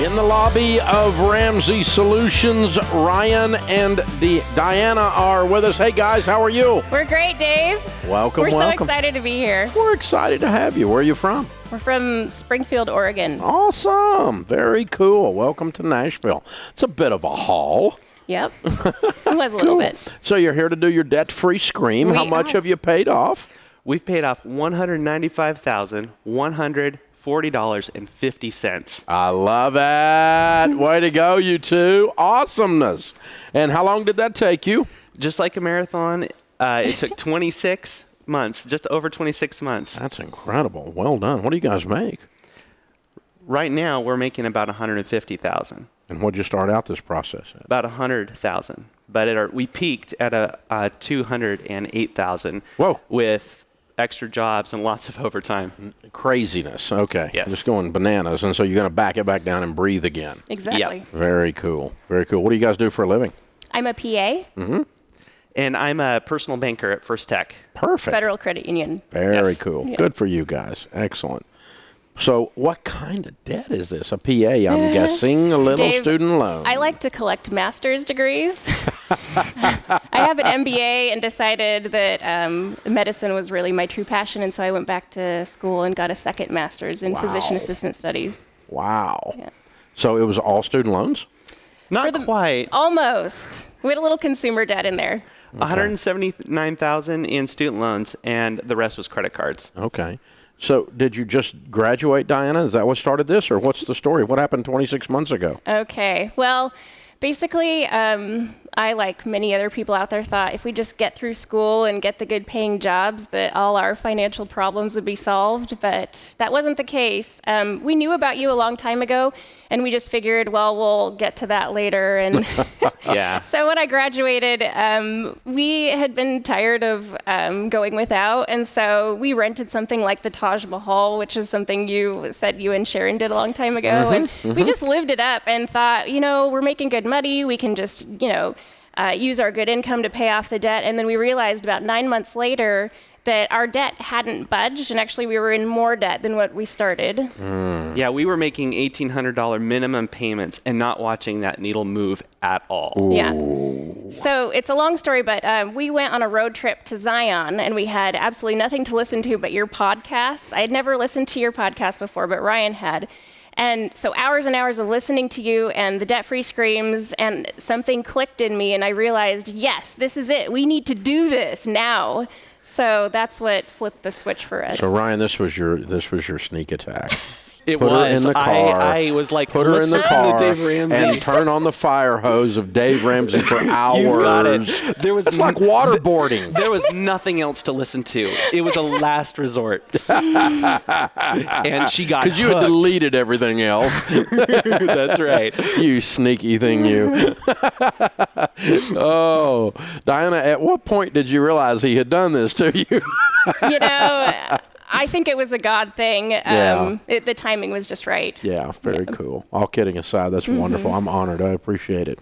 In the lobby of Ramsey Solutions, Ryan and Diana are with us. Hey, guys, how are you? We're great, Dave. Welcome, We're welcome. so excited to be here. We're excited to have you. Where are you from? We're from Springfield, Oregon. Awesome. Very cool. Welcome to Nashville. It's a bit of a haul. Yep. It was a little bit. So you're here to do your debt-free scream. How much have you paid off? We've paid off $195,140.50. I love it. Way to go, you two. Awesomeness. And how long did that take you? Just like a marathon, it took 26 months, just over 26 months. That's incredible. Well done. What do you guys make? Right now, we're making about $150,000. And what'd you start out this process at? About $100,000. But we peaked at a $208,000. Whoa. With extra jobs and lots of overtime. Craziness. Okay. Yes. Just going bananas. And so you're going to back it back down and breathe again. Exactly. Yep. Very cool. Very cool. What do you guys do for a living? I'm a PA, And I'm a personal banker at First Tech. Perfect. Federal Credit Union. Very Yes. cool. Yeah. Good for you guys. Excellent. So what kind of debt is this? A PA, I'm guessing. A little Dave, student loan. I like to collect master's degrees. I have an MBA and decided that medicine was really my true passion, and so I went back to school and got a second master's in physician assistant studies. Wow. Yeah. So it was all student loans? Not quite. Almost. We had a little consumer debt in there. $179,000 in student loans, and the rest was credit cards. Okay. So did you just graduate, Diana? Is that what started this, or what's the story? What happened 26 months ago? Okay. Well, basically, I, like many other people out there, thought if we just get through school and get the good paying jobs that all our financial problems would be solved, but that wasn't the case. We knew about you a long time ago, and we just figured, well, we'll get to that later. And Yeah. so when I graduated, we had been tired of going without, and so we rented something like the Taj Mahal, which is something you said you and Sharon did a long time ago, and we just lived it up and thought, we're making good money, we can just, use our good income to pay off the debt. And then we realized about 9 months later that our debt hadn't budged, and actually we were in more debt than what we started. Yeah, we were making $1,800 minimum payments and not watching that needle move at all. Ooh. Yeah. So it's a long story, but we went on a road trip to Zion, and we had absolutely nothing to listen to but your podcasts. I had never listened to your podcast before, but Ryan had. And so hours and hours of listening to you and the debt-free screams, and something clicked in me, and I realized, yes, this is it. We need to do this now. So that's what flipped the switch for us. So Ryan, this was your sneak attack. It Put was. her in the car. I was like, Put her let's in the listen car to Dave Ramsey. and turn on the fire hose of Dave Ramsey for hours. You got it. It's like waterboarding. There was nothing else to listen to. It was a last resort. And she got Because you had hooked. deleted everything else. That's right. You sneaky thing, you. Oh, Diana, at what point did you realize he had done this to you? I think it was a God thing. Yeah. The timing was just right. Yeah, very cool. All kidding aside, that's wonderful. I'm honored. I appreciate it.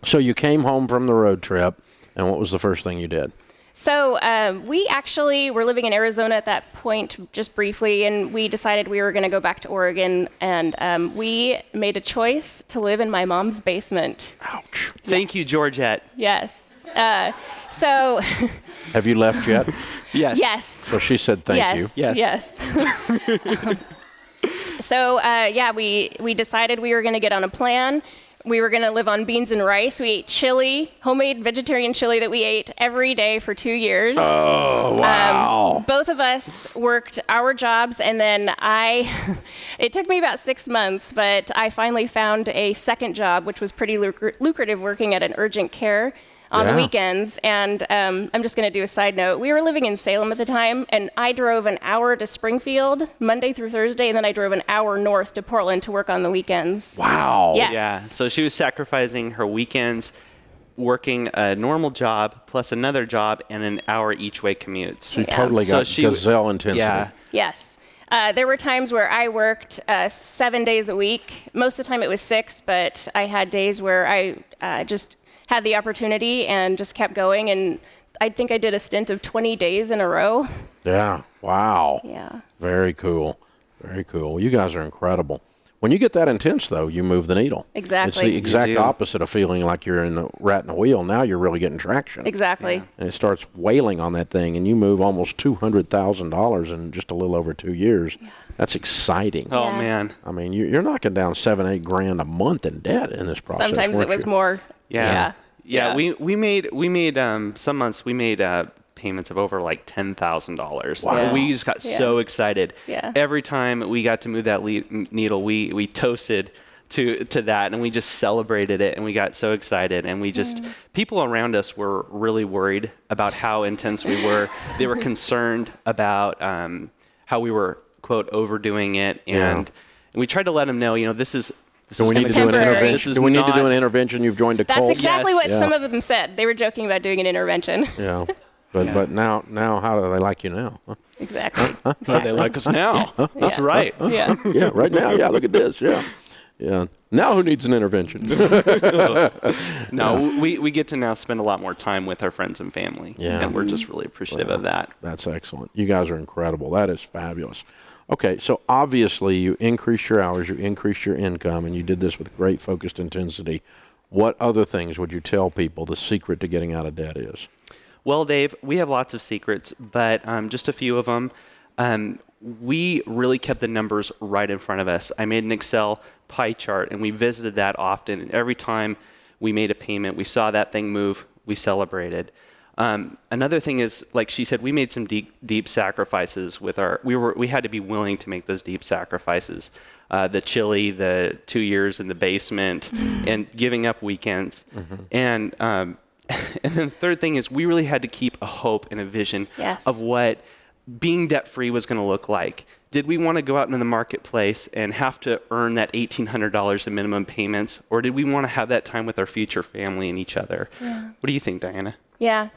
So you came home from the road trip, and what was the first thing you did? So we actually were living in Arizona at that point, just briefly, and we decided we were going to go back to Oregon, and we made a choice to live in my mom's basement. Ouch. Thank you, Georgette. Yes. So. Have you left yet? Yes. Yes. So she said thank you. Yes. So, we decided we were going to get on a plan. We were going to live on beans and rice. We ate chili, homemade vegetarian chili that we ate every day for 2 years. Oh, wow. Both of us worked our jobs, and then it took me about 6 months, but I finally found a second job, which was pretty lucrative, working at an urgent care on the weekends. And I'm just going to do a side note. We were living in Salem at the time, and I drove an hour to Springfield Monday through Thursday, and then I drove an hour north to Portland to work on the weekends. Wow. Yes. Yeah. So she was sacrificing her weekends, working a normal job plus another job and an hour each way commutes. She totally got gazelle intensity. Yeah. Yes. There were times where I worked 7 days a week. Most of the time it was 6, but I had days where I just had the opportunity and just kept going. And I think I did a stint of 20 days in a row. Yeah. Wow. Yeah. Very cool. Very cool. You guys are incredible. When you get that intense, though, you move the needle. Exactly. It's the exact do. opposite of feeling like you're in the rat in a wheel. Now you're really getting traction. Exactly. And it starts wailing on that thing, and you move almost $200,000 in just a little over 2 years. That's exciting. Oh, Yeah. man. I mean, you're knocking down $7-8 grand a month in debt in this process. Sometimes it weren't was you? more. Yeah. Yeah. We made some months we made payments of over like $10,000. Wow. We just got so excited. Yeah. Every time we got to move that needle, we toasted to that, and we just celebrated it, and we got so excited, and we just people around us were really worried about how intense we were. They were concerned about how we were, quote, overdoing it, and we tried to let them know, this is Do we need to do an temporary. intervention? Do we need to do an intervention? You've joined a That's cult. exactly Yes. what some of them said. They were joking about doing an intervention. Yeah. But now how do they like you now? Huh? Exactly. So they like us now. That's right. Yeah. Yeah, right now. Yeah, look at this. Yeah. Yeah. Now who needs an intervention? No, we get to now spend a lot more time with our friends and family. Yeah. And we're just really appreciative of that. That's excellent. You guys are incredible. That is fabulous. Okay, so obviously you increased your hours, you increased your income, and you did this with great focused intensity. What other things would you tell people the secret to getting out of debt is? Well, Dave, we have lots of secrets, but just a few of them. We really kept the numbers right in front of us. I made an Excel pie chart, and we visited that often. And every time we made a payment, we saw that thing move, we celebrated. Another thing is, like she said, we made some deep sacrifices with we had to be willing to make those deep sacrifices. The chili, the 2 years in the basement, and giving up weekends. And and then the third thing is we really had to keep a hope and a vision of what being debt-free was going to look like. Did we want to go out into the marketplace and have to earn that $1,800 in minimum payments, or did we want to have that time with our future family and each other? Yeah. What do you think, Diana? Yeah.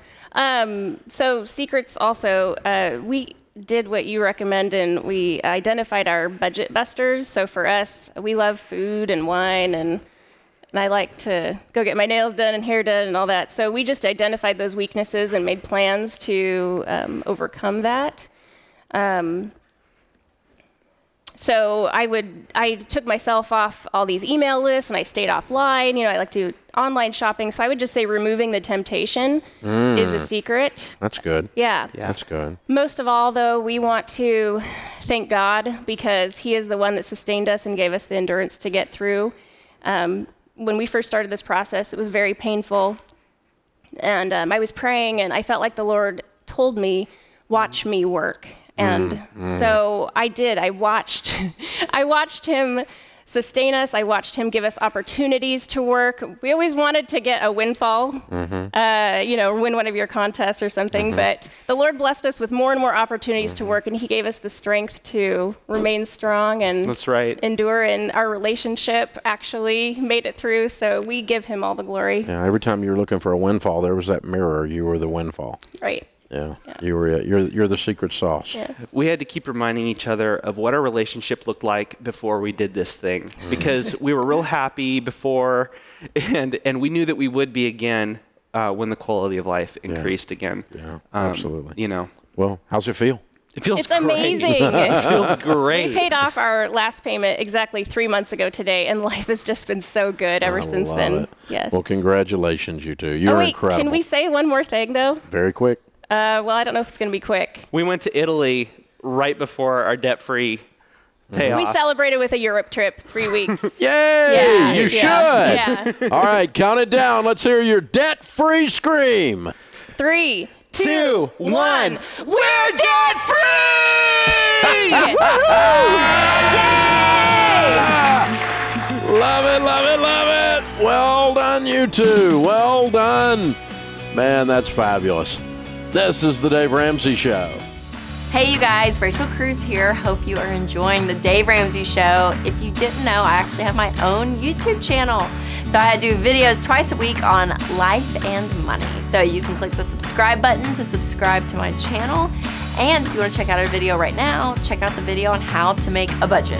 So secrets also, we did what you recommend, and we identified our budget busters. So for us, we love food and wine, and I like to go get my nails done and hair done and all that. So we just identified those weaknesses and made plans to overcome that. So I took myself off all these email lists, and I stayed offline. I like to do online shopping. So I would just say removing the temptation is a secret. That's good. Yeah. That's good. Most of all, though, we want to thank God because He is the one that sustained us and gave us the endurance to get through. When we first started this process, it was very painful. And I was praying, and I felt like the Lord told me, watch me work. And so I did. I watched Him sustain us. I watched Him give us opportunities to work. We always wanted to get a windfall, win one of your contests or something. But the Lord blessed us with more and more opportunities to work, and He gave us the strength to remain strong and That's right. endure. And our relationship actually made it through. So we give Him all the glory. Yeah, every time you were looking for a windfall, there was that mirror. You were the windfall. Right. Yeah. You were it. You're the secret sauce. Yeah. We had to keep reminding each other of what our relationship looked like before we did this thing, because we were real happy before, and we knew that we would be again when the quality of life increased again. Yeah, absolutely. You know. Well, how's it feel? It feels It's great. amazing. It feels great. We paid off our last payment exactly 3 months ago today, and life has just been so good ever since love then. it. Yes. Well, congratulations, you two. You're wait, incredible. can we say one more thing, though? Very quick. Well, I don't know if it's going to be quick. We went to Italy right before our debt-free payoff. We celebrated with a Europe trip, 3 weeks. Yay! Yeah, You yeah, should. yeah. All right, count it down. Let's hear your debt-free scream. 3, 2, 1. We're debt-free! Yay! Love it, love it, love it. Well done, you two. Well done. Man, that's fabulous. This is the Dave Ramsey Show. Hey you guys, Rachel Cruz here. Hope you are enjoying the Dave Ramsey Show. If you didn't know, I actually have my own YouTube channel. So I do videos twice a week on life and money. So you can click the subscribe button to subscribe to my channel. And if you want to check out our video right now, check out the video on how to make a budget.